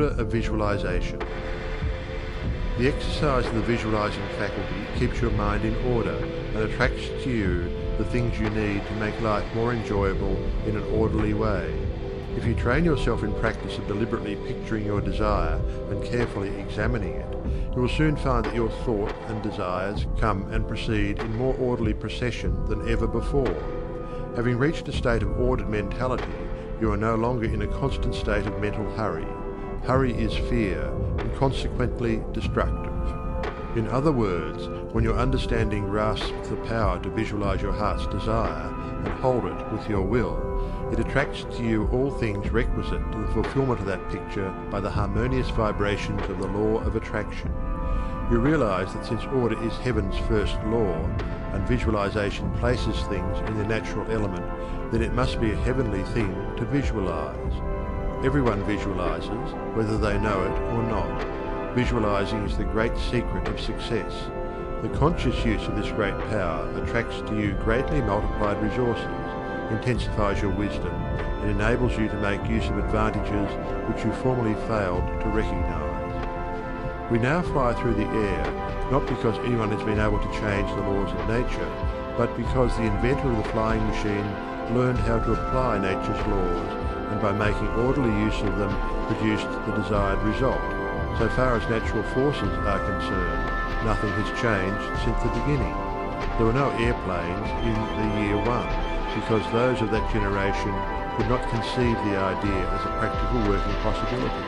order of visualization. The exercise of the visualizing faculty keeps your mind in order and attracts to you the things you need to make life more enjoyable in an orderly way. If you train yourself in practice of deliberately picturing your desire and carefully examining it, you will soon find that your thought and desires come and proceed in more orderly procession than ever before. Having reached a state of ordered mentality, you are no longer in a constant state of mental hurry. Hurry is fear, and consequently destructive. In other words, when your understanding grasps the power to visualize your heart's desire and hold it with your will, it attracts to you all things requisite to the fulfillment of that picture by the harmonious vibrations of the law of attraction. You realize that since order is heaven's first law, and visualization places things in their natural element, then it must be a heavenly thing to visualize. Everyone visualizes, whether they know it or not. Visualizing is the great secret of success. The conscious use of this great power attracts to you greatly multiplied resources, intensifies your wisdom, and enables you to make use of advantages which you formerly failed to recognize. We now fly through the air, not because anyone has been able to change the laws of nature, but because the inventor of the flying machine learned how to apply nature's laws, and by making orderly use of them produced the desired result. So far as natural forces are concerned, nothing has changed since the beginning. There were no airplanes in the year one, because those of that generation could not conceive the idea as a practical working possibility.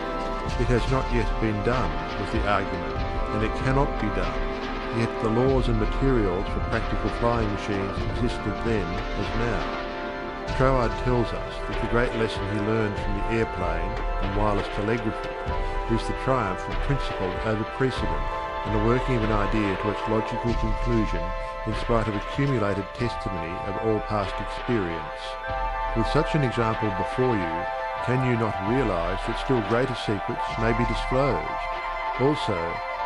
It has not yet been done, was the argument, and it cannot be done. Yet the laws and materials for practical flying machines existed then as now. Troward tells us that the great lesson he learned from the airplane and wireless telegraphy is the triumph of principle over precedent and the working of an idea to its logical conclusion in spite of accumulated testimony of all past experience. With such an example before you, can you not realize that still greater secrets may be disclosed? Also,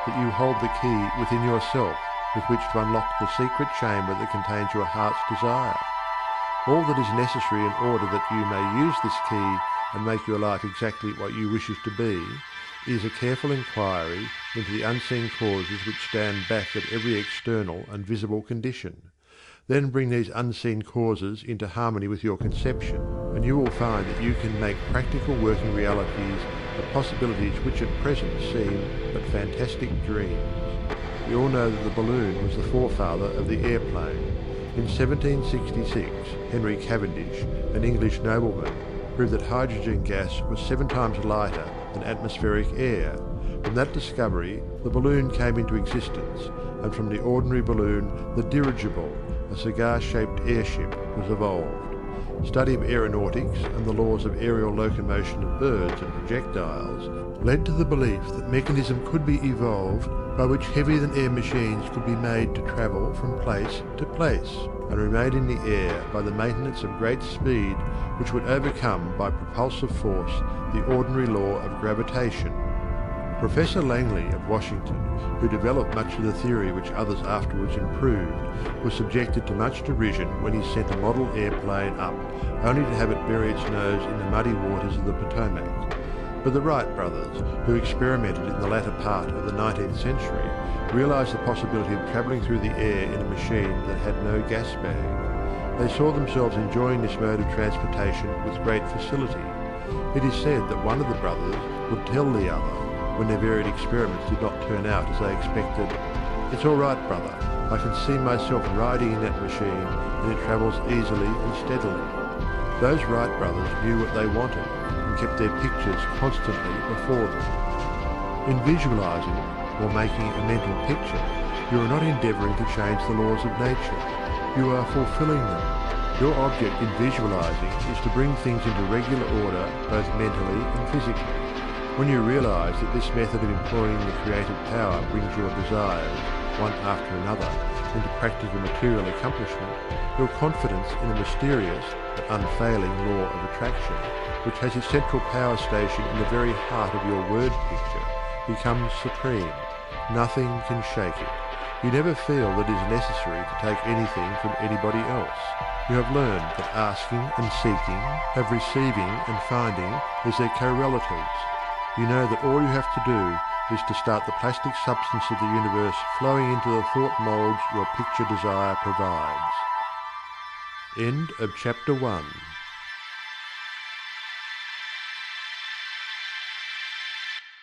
that you hold the key within yourself with which to unlock the secret chamber that contains your heart's desire. All that is necessary in order that you may use this key and make your life exactly what you wish it to be is a careful inquiry into the unseen causes which stand back of every external and visible condition. Then bring these unseen causes into harmony with your conception, and you will find that you can make practical working realities of possibilities which at present seem but fantastic dreams. We all know that the balloon was the forefather of the airplane. In 1766, Henry Cavendish, an English nobleman, proved that hydrogen gas was 7 times lighter than atmospheric air. From that discovery, the balloon came into existence, and from the ordinary balloon, the dirigible, a cigar-shaped airship, was evolved. Study of aeronautics and the laws of aerial locomotion of birds and projectiles led to the belief that mechanism could be evolved by which heavier-than-air machines could be made to travel from place to place and remain in the air by the maintenance of great speed which would overcome by propulsive force the ordinary law of gravitation. Professor Langley of Washington, who developed much of the theory which others afterwards improved, was subjected to much derision when he sent a model airplane up, only to have it bury its nose in the muddy waters of the Potomac. But the Wright brothers, who experimented in the latter part of the 19th century, realized the possibility of traveling through the air in a machine that had no gas bag. They saw themselves enjoying this mode of transportation with great facility. It is said that one of the brothers would tell the other, when their varied experiments did not turn out as they expected, "It's all right, brother. I can see myself riding in that machine, and it travels easily and steadily." Those Wright brothers knew what they wanted, and kept their pictures constantly before them. In visualizing, or making a mental picture, you are not endeavoring to change the laws of nature. You are fulfilling them. Your object in visualizing is to bring things into regular order, both mentally and physically. When you realize that this method of employing the creative power brings your desires, one after another, into practical material accomplishment, your confidence in the mysterious but unfailing law of attraction, which has its central power station in the very heart of your word picture, becomes supreme. Nothing can shake it. You never feel that it is necessary to take anything from anybody else. You have learned that asking and seeking, have receiving and finding as their co-relatives. you know that all you have to do is to start the plastic substance of the universe flowing into the thought molds your picture desire provides. End of chapter 1.